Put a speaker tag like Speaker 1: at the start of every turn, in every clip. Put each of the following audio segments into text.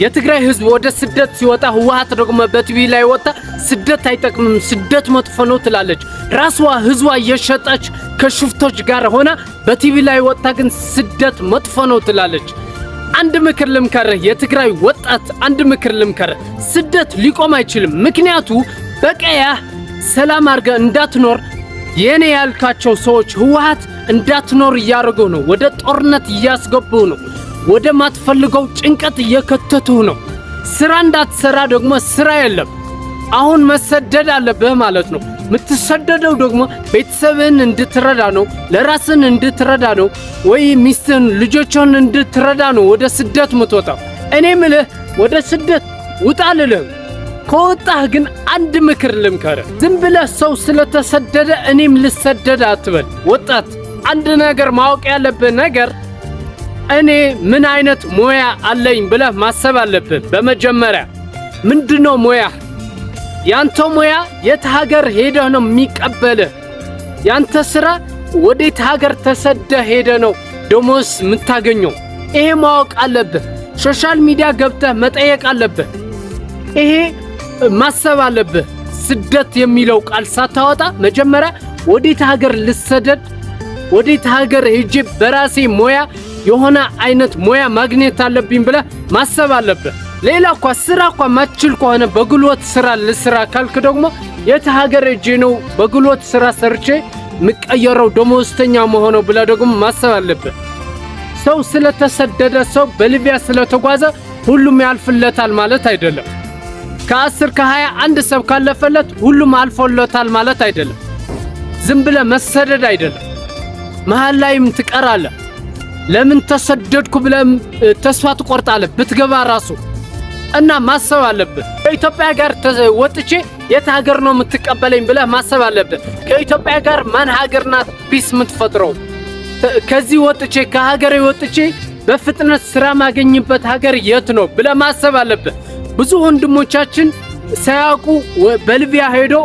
Speaker 1: የትግራይ ህዝብ ወደ ስደት ሲወጣ ህወሓት ደግሞ በቲቪ ላይ ወጣ ስደት አይጠቅምም ስደት መጥፎ ነው ትላለች ራስዋ ህዝቧ እየሸጠች ከሽፍቶች ጋር ሆና በቲቪ ላይ ወጣ ግን ስደት መጥፎ ነው ትላለች አንድ ምክር ልምከርህ የትግራይ ወጣት አንድ ምክር ልምከርህ ስደት ሊቆም አይችልም ምክንያቱ በቀያ ሰላም አርገ እንዳትኖር የኔ ያልካቸው ሰዎች ህወሓት እንዳትኖር ያርጉ ነው ወደ ጦርነት ያስገቡ ነው ወደ ማትፈልገው ጭንቀት እየከተቱ ነው ስራ እንዳትሰራ ደግሞ ስራ የለም አሁን መሰደድ አለብህ ማለት ነው ምትሰደደው ደግሞ ቤተሰብን እንድትረዳ ነው ለራስን እንድትረዳ ነው ወይ ሚስትን ልጆችን እንድትረዳ ነው ወደ ስደት ምትወጣው እኔ ምልህ ወደ ስደት ውጣልልህ ከወጣህ ግን አንድ ምክር ልምከርህ ዝም ብለህ ሰው ስለተሰደደ እኔም ልሰደድ አትበል ወጣት አንድ ነገር ማወቅ ያለብህ ነገር እኔ ምን አይነት ሞያ አለኝ ብለህ ማሰብ አለብህ በመጀመሪያ ምንድነው ሞያ ያንተ ሞያ የት ሀገር ሄደህ ነው የሚቀበልህ ያንተ ስራ ወዴት ሀገር ተሰደህ ሄደህ ነው ደሞዝ የምታገኘው ይሄ ማወቅ አለብህ ሶሻል ሚዲያ ገብተህ መጠየቅ አለብህ ይሄ ማሰብ አለብህ ስደት የሚለው ቃል ሳታወጣ መጀመሪያ ወዴት ሀገር ልሰደድ ወዴት ሀገር ሄጄ በራሴ ሞያ የሆነ አይነት ሞያ ማግኘት አለብኝ ብለህ ማሰብ አለብህ ሌላ ስራ ማትችል ከሆነ በጉልበት ስራ ለስራ ካልክ ደግሞ የት ሀገር ሄጄ ነው በጉልበት ስራ ሰርቼ ምቀየረው ደሞዝተኛ መሆነው ብለህ ደግሞ ማሰብ አለብህ ሰው ስለተሰደደ ሰው በሊቢያ ስለተጓዘ ሁሉም ያልፍለታል ማለት አይደለም ከ10 ከ20 አንድ ሰብ ካለፈለት ሁሉም አልፎለታል ማለት አይደለም ዝም ብለህ መሰደድ አይደለም መሃል ላይም ትቀራለህ ለምን ተሰደድኩ ብለህ ተስፋ ትቆርጣለህ ብትገባ ራሱ እና ማሰብ አለብህ ከኢትዮጵያ ጋር ወጥቼ የት ሀገር ነው የምትቀበለኝ ብለህ ማሰብ አለብህ ከኢትዮጵያ ጋር ማን ሀገር ናት ፒስ የምትፈጥረው ከዚህ ወጥቼ ከሀገሬ ወጥቼ በፍጥነት ስራ ማገኝበት ሀገር የት ነው ብለህ ማሰብ አለብህ ብዙ ወንድሞቻችን ሳያውቁ በሊቢያ ሄዶ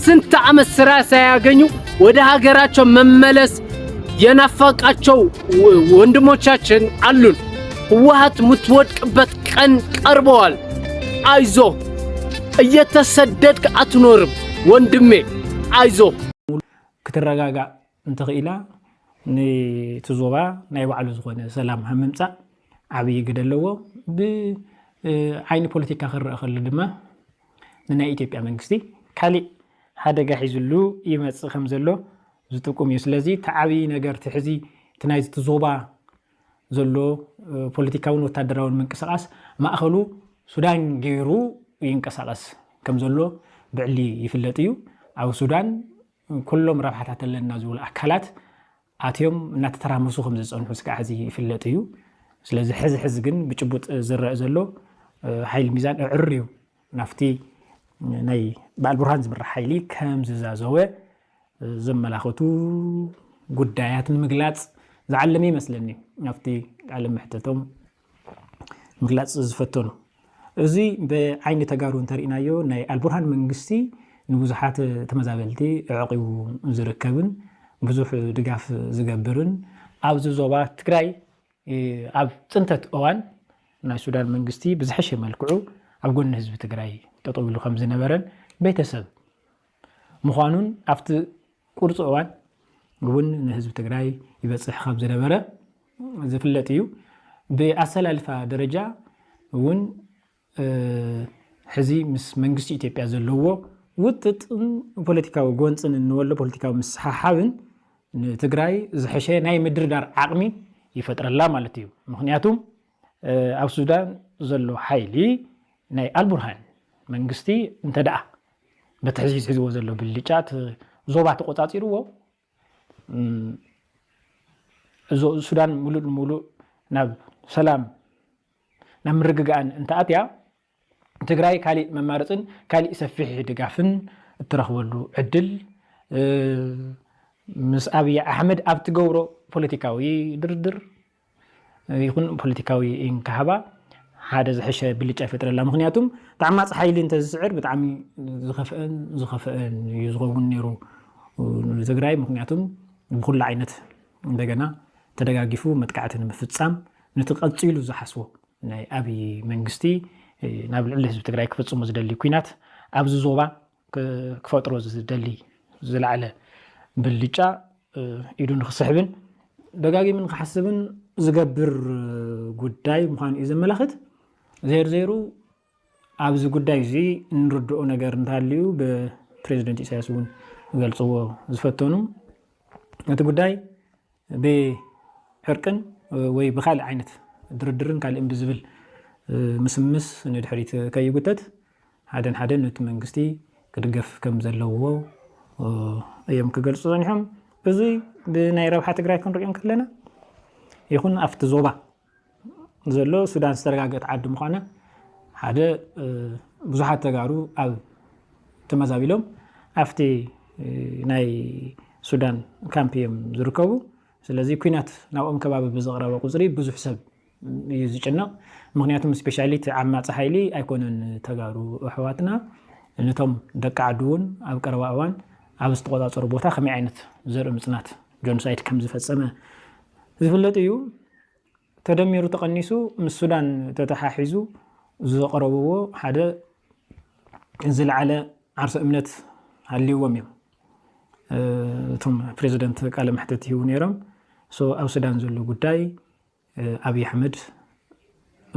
Speaker 1: ስንት ዓመት ስራ ሳያገኙ ወደ ሀገራቸው መመለስ የናፈቃቸው ወንድሞቻችን አሉን ህወሓት ምትወድቅበት ቀን ቀርበዋል አይዞ እየተሰደድክ አትኖርም ወንድሜ አይዞ
Speaker 2: ክትረጋጋ እንተኺላ ንትዞባ ናይ ባዕሉ ዝኾነ ሰላም ሃምምፃ ዓብይ ግደለዎ ብዓይኒ ፖለቲካ ክረአ ከሉ ድማ ናይ ኢትዮጵያ መንግስቲ ካሊእ ሓደጋ ሒዙሉ ይመጽእ ከም ዘሎ ዝጥቁም እዩ ስለዚ ተዓቢ ነገር ትሕዚ ትናይ ዝትዞባ ዘሎ ፖለቲካውን ወታደራውን ምንቅስቃስ ማእኸሉ ሱዳን ገይሩ ይንቀሳቀስ ከም ዘሎ ብዕሊ ይፍለጥ እዩ ኣብ ሱዳን ኩሎም ረብሓታት ኣለና ዝብሉ ኣካላት ኣትዮም እናተተራመሱ ከም ዝጸንሑ ስጋዕ ሕዚ ይፍለጥ እዩ ስለዚ ሕዚ ግን ብጭቡጥ ዝረአ ዘሎ ሓይሊ ሚዛን ዕርዩ ናፍቲ ናይ ባልቡርሃን ዝምራሕ ሓይሊ ከም ዝዛዘወ ዘመላኽቱ ጉዳያት ንምግላጽ ዝዓለመ ይመስለኒ ናፍቲ ዓለም ምሕተቶም ምግላጽ ዝፈተኑ እዚ ብዓይኒ ተጋሩ እንተሪእናዮ ናይ አልቡርሃን መንግስቲ ንብዙሓት ተመዛበልቲ ዕቂቡ ዝርከብን ብዙሕ ድጋፍ ዝገብርን ኣብዚ ዞባ ትግራይ ኣብ ፅንተት እዋን ናይ ሱዳን መንግስቲ ብዝሕሸ መልክዑ ኣብ ጎኒ ህዝቢ ትግራይ ጠጠው ኢሉ ከም ዝነበረን ቤተሰብ ምዃኑን ኣብቲ ቁርጽ እዋን እውን ንህዝቢ ትግራይ ይበጽሕ ከም ዝነበረ ዝፍለጥ እዩ ብኣሰላልፋ ደረጃ እውን ሕዚ ምስ መንግስቲ ኢትዮጵያ ዘለዎ ውጥጥን ፖለቲካዊ ጎንፅን እንወሎ ፖለቲካዊ ምስሓሓብን ንትግራይ ዝሕሸ ናይ ምድርዳር ዓቕሚ ይፈጥረላ ማለት እዩ ምክንያቱም ኣብ ሱዳን ዘሎ ሓይሊ ናይ አልቡርሃን መንግስቲ እንተደኣ በትሕዚ ሒዝዎ ዘሎ ብልጫት ዞባ ተቆጻጺርዎ ሱዳን ሙሉእ ናብ ሰላም ናብ ምርግጋእን እንተኣትያ ትግራይ ካሊእ መማረፅን ካሊእ ሰፊሕ ድጋፍን እትረኽበሉ ዕድል ምስ አብይ አሕመድ ኣብ ትገብሮ ፖለቲካዊ ድርድር ይኹን ፖለቲካዊ እንካሃባ ሓደ ዝሕሸ ብልጫ ይፈጥረላ ምክንያቱም ተዓማጽ ሓይሊ እንተዝስዕር ብጣዕሚ ዝኸፍአን ዝኸውን ነይሩ ትግራይ ምክንያቱም ብኩሉ ዓይነት እንደገና ተደጋጊፉ መጥቃዕትን ምፍጻም ንትቀጽሉ ዝሓስቦ ናይ ኣብይ መንግስቲ ናብ ልዕሊ ህዝቢ ትግራይ ክፍጽሙ ዝደሊ ኩናት ኣብዚ ዞባ ክፈጥሮ ዝደሊ ዝለዓለ ብልጫ ኢዱ ንክስሕብን ደጋጊምን ክሓስብን ዝገብር ጉዳይ ምዃኑ እዩ ዘመላኽት ዘይሩ ኣብዚ ጉዳይ እዚ እንርድኦ ነገር እንታልዩ ብፕሬዚደንት ኢሳያስ እውን ገልጽዎ ዝፈተኑ እቲ ጉዳይ ብዕርቅን ወይ ብኻልእ ዓይነት ድርድርን ካልእን ብዝብል ምስምስ ንድሕሪት ከይጉተት ሓደን ነቲ መንግስቲ ክድገፍ ከም ዘለዎ እዮም ክገልጹ ጸኒሖም እዚ ብናይ ረብሓ ትግራይ ክንሪኦም ከለና ይኹን ኣብቲ ዞባ ዘሎ ሱዳን ዝተረጋገፀ ዓዲ ምዃና ሓደ ብዙሓት ተጋሩ ኣብ ተመዛቢሎም ኣብቲ ናይ ሱዳን ካምፕ እዮም ዝርከቡ ስለዚ ኩናት ናብኦም ከባቢ ብዝቕረበ ቁፅሪ ብዙሕ ሰብ እዩ ዝጭነቕ ምክንያቱም ስፔሻሊቲ ዓማፂ ሓይሊ ኣይኮነን ተጋሩ ኣሕዋትና ነቶም ደቂ ዓዲ እውን ኣብ ቀረባ እዋን ኣብ ዝተቆፃፀሩ ቦታ ከመይ ዓይነት ዘርኢ ምጽናት ጆኖሳይድ ከም ዝፈጸመ ዝፍለጥ እዩ ተደሚሩ ተቐኒሱ ምስ ሱዳን ተተሓሒዙ ዝቐረብዎ ሓደ ዝለዓለ ዓርሰ እምነት ሃልይዎም እዮም እቶም ፕሬዚደንት ቃለ መሕተት ይህቡ ነይሮም ኣብ ሱዳን ዘሎ ጉዳይ ኣብይ ኣሕመድ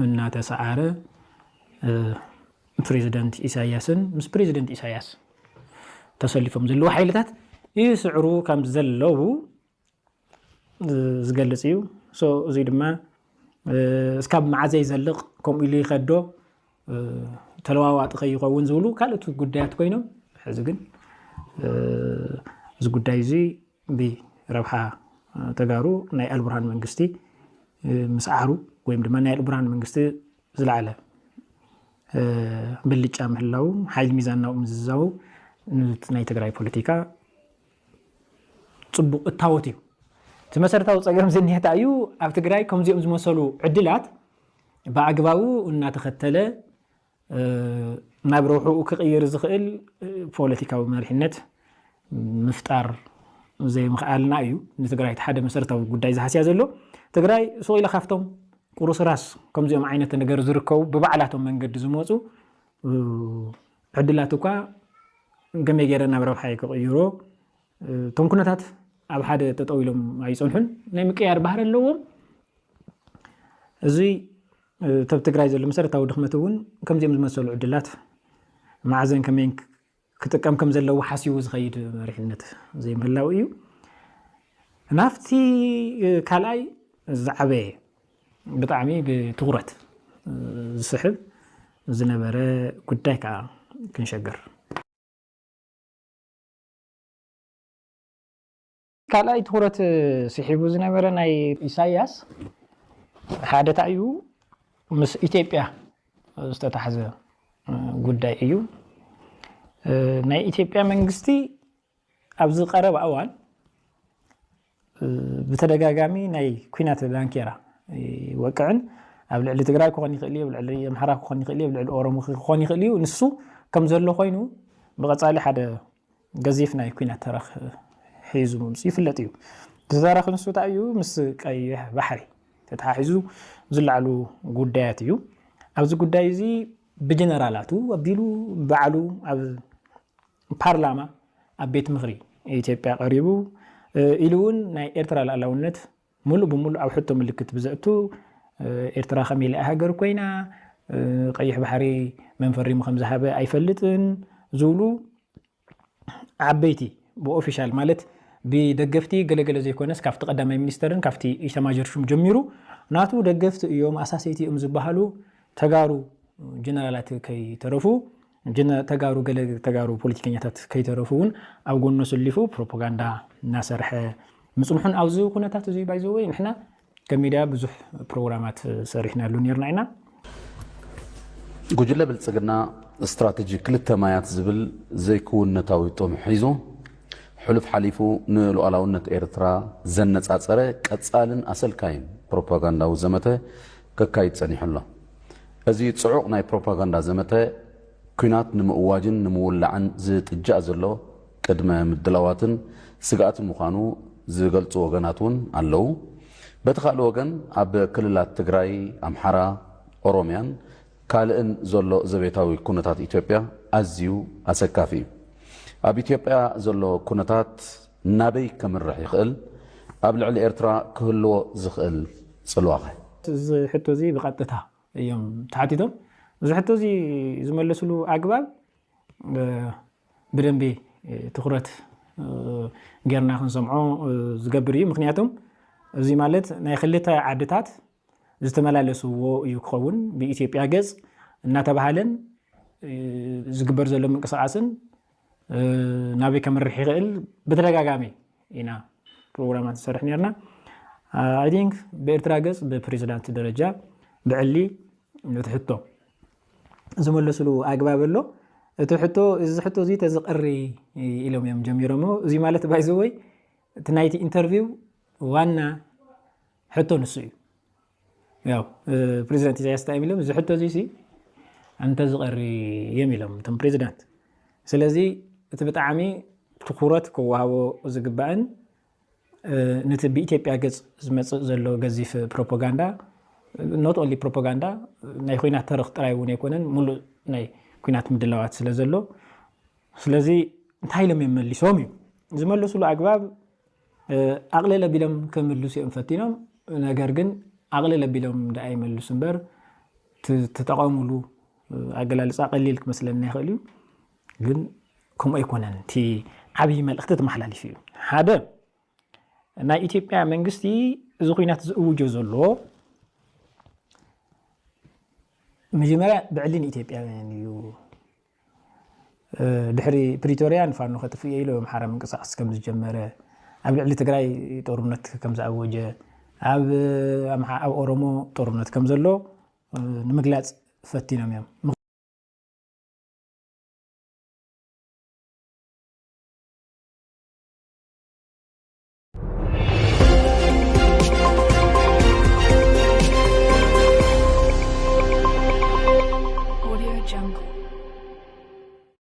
Speaker 2: እናተሰዓረ ፕሬዚደንት ኢሳያስን ምስ ፕሬዚደንት ኢሳያስ ተሰሊፎም ዘለዉ ሓይልታት ይስዕሩ ከም ዘለዉ ዝገልጽ እዩ እዚ ድማ እስካብ መዓዘይ ዘልቕ ከምኡ ኢሉ ይኸዶ ተለዋዋጢ ከይኸውን ዝብሉ ካልኦት ጉዳያት ኮይኖም ሕዚ ግን እዚ ጉዳይ እዚ ብረብሓ ተጋሩ ናይ አልቡርሃን መንግስቲ ምስዓሩ ወይም ድማ ናይ አልቡርሃን መንግስቲ ዝለዓለ ብልጫ ምህላው ሓይል ሚዛናው ምዝዛው ናይ ትግራይ ፖለቲካ ጽቡቕ እታወት እዩ ተመሰረታው ጸገም ዝንሄታ እዩ ኣብ ትግራይ ከምዚኦም ዝመሰሉ ዕድላት በአግባቡ እናተኸተለ ናብ ሩሑ ክቕይር ዝኽእል ፖለቲካዊ መሪሕነት ምፍጣር ዘይ ምኽኣልና እዩ ንትግራይ ሓደ መሰረታዊ ጉዳይ ዝሓስያ ዘሎ ትግራይ ሶኢላ ካፍቶም ቁሩስ ራስ ከምዚኦም ዓይነት ነገር ዝርከቡ በባዕላቶም መንገዲ ዝመጹ ዕድላት እኳ ገመይ ገይረና ናብ ረብሓ ክቕይሮ ቶም ኩነታት ኣብ ሓደ ተጠው ኢሎም ኣይጸንሑን ናይ ምቅያር ባህር ኣለዎም እዚ ተብ ትግራይ ዘሎ መሰረታዊ ድኽመት እውን ከምዚኦም ዝመሰሉ ዕድላት ማዕዘን ከመይ ክጥቀም ከም ዘለዎ ሓሲቡ ዝኸይድ መሪሕነት ዘይምህላው እዩ ናፍቲ ካልኣይ ዝዓበየ ብጣዕሚ ብትኹረት ዝስሕብ ዝነበረ ጉዳይ ከዓ ክንሸገር ካልኣይ ትኹረት ስሒቡ ዝነበረ ናይ ኢሳያስ ሓደ እዩ ምስ ኢትዮጵያ ዝተታሕዘ ጉዳይ እዩ ናይ ኢትዮጵያ መንግስቲ ኣብዚ ቀረበ እዋን ብተደጋጋሚ ናይ ኩናት ዳንኬራ ወቅዕን ኣብ ልዕሊ ትግራይ ክኾን ይኽእል እዩ ኣብ ልዕሊ ኣምሓራ ክኾን ይኽእል እዩ ኣብ ልዕሊ ኦሮሞ ክኾን ይኽእል እዩ ንሱ ከም ዘሎ ኮይኑ ብቐጻሊ ሓደ ገዚፍ ናይ ኩናት ተረኽ ሒዙ ምምጽ ይፍለጥ እዩ ተዛራኽ ንሱ እዩ ምስ ቀይሕ ባሕሪ ተተሓሒዙ ዝለዓሉ ጉዳያት እዩ ኣብዚ ጉዳይ እዚ ብጀነራላቱ ኣቢሉ በዓሉ ኣብ ፓርላማ ኣብ ቤት ምኽሪ ኢትዮጵያ ቀሪቡ ኢሉ እውን ናይ ኤርትራ ሉዓላውነት ሙሉእ ብሙሉእ ኣብ ሕቶ ምልክት ብዘእቱ ኤርትራ ከመይ ኢላ ሃገር ኮይና ቀይሕ ባሕሪ መንፈሪሙ ከም ዝሃበ ኣይፈልጥን ዝብሉ ዓበይቲ ብኦፊሻል ማለት ብደገፍቲ ገለገለ ዘይኮነስ ካብቲ ቀዳማይ ሚኒስተርን ካብቲ ኢታማዦር ሹም ጀሚሩ ናቱ ደገፍቲ እዮም ኣሳሰይቲ እዮም ዝበሃሉ ተጋሩ ጀነራላት ከይተረፉ ተጋሩ ገለ ተጋሩ ፖለቲከኛታት ከይተረፉን ኣብ ጎኑ ሰሊፉ ፕሮፓጋንዳ እናሰርሐ ምጽንሑን ኣብዚ ኩነታት እዚ ባይዘወይ ንሕና ከሚድያ ብዙሕ ፕሮግራማት ሰሪሕናሉ ነርና ኢና
Speaker 3: ጉጅለ ብልጽግና استراتيجي كلتا مايات زبل زي كون نتاوي طوم حيزو حلف حليفو نلوعلاونت إيرترا زنت أتصرى كتسالن أصل كاين بروباغندا وزمته ككايت سنيح الله أزي تصعق ناي بروباغندا زمته كينات نمواجن نمولعن زيت الجاز الله قدما مدلواتن سقات مخانو زغلص وغناتون الله بتخال وغن اب كللات تግራይ أمحرا ኦሮሚያን ካልእን ዘሎ ዘቤታዊ ኩነታት ኢትዮጵያ ኣዝዩ ኣሰካፊ ኣብ ኢትዮጵያ ዘሎ ኩነታት ናበይ ከምርሕ ይኽእል ኣብ ልዕሊ ኤርትራ ክህልዎ ዝኽእል ጽልዋኸ
Speaker 2: እዚ ሕቶ እዚ ብቐጥታ እዮም ተሓቲቶም እዚ ሕቶ እዚ ዝመለስሉ ኣግባብ ብደንቢ ትኩረት ጌርና ክንሰምዖ ዝገብር እዩ ምክንያቱም እዚ ማለት ናይ ክልተ ዓድታት ዝተመላለስዎ እዩ ክኸውን ብኢትዮጵያ ገጽ እናተባሃለን ዝግበር ዘሎ ምንቅስቃስን ናበይ ከምርሕ ይኽእል በተደጋጋሚ ኢና ፕሮግራማት ዝሰርሕ ነርና I think በኤርትራ ገጽ በፕሬዝዳንት ደረጃ ብዕሊ ንትሕቶ ዝመለስሉ ኣግባብ ኣሎ እቲ ሕቶ እዚ ሕቶ እዚ ተዝቀሪ ኢሎም እዮም ጀሚሮሞ እዚ ማለት ባይዘወይ እቲ ናይቲ ኢንተርቪው ዋና ሕቶ ንሱ እዩ ያው ፕሬዝዳንት ኢሳያስ ታይሚሎም እዚ ሕቶ እዚ አንተ ዝቀሪ የሚሎም እቶም ፕሬዝዳንት ስለዚ እቲ ብጣዕሚ ትኩረት ክወሃቦ ዝግባእን ነቲ በኢትዮጵያ ገጽ ዝመጽእ ዘሎ ገዚፍ ፕሮፓጋንዳ not only propaganda ናይ ኩናት ተረኽ ጥራይ እውን ኣይኮነን ሙሉእ ናይ ኩናት ምድላዋት ስለ ዘሎ ስለዚ እንታይ ኢሎም የመልሶም እዩ ዝመልሱሉ ኣግባብ ኣቕለለ ቢሎም ከመልሱ እዮም ፈቲኖም ነገር ግን ኣቕለለ ቢሎም እንዳይመልሱ እምበር ተጠቐሙሉ ኣገላልጻ ቀሊል ክመስለና ይኽእል እዩ ግን ከምኡ ኣይኮነን እቲ ዓብይ መልእኽቲ ተመሓላሊፍ እዩ ሓደ ናይ ኢትዮጵያ መንግስቲ እዚ ኩናት ዝእውጆ ዘሎ መጀመርያ ብዕሊን ኢትዮጵያውያን እዩ ድሕሪ ፕሪቶሪያ ንፋኖ ከተፍየ ኢሎ ምሓራ ምንቅስቃስ ከም ዝጀመረ ኣብ ልዕሊ ትግራይ ጦርነት ከም ዝኣወጀ ኣብ ኦሮሞ ጦርነት ከም ዘሎ ንምግላጽ ፈቲኖም እዮም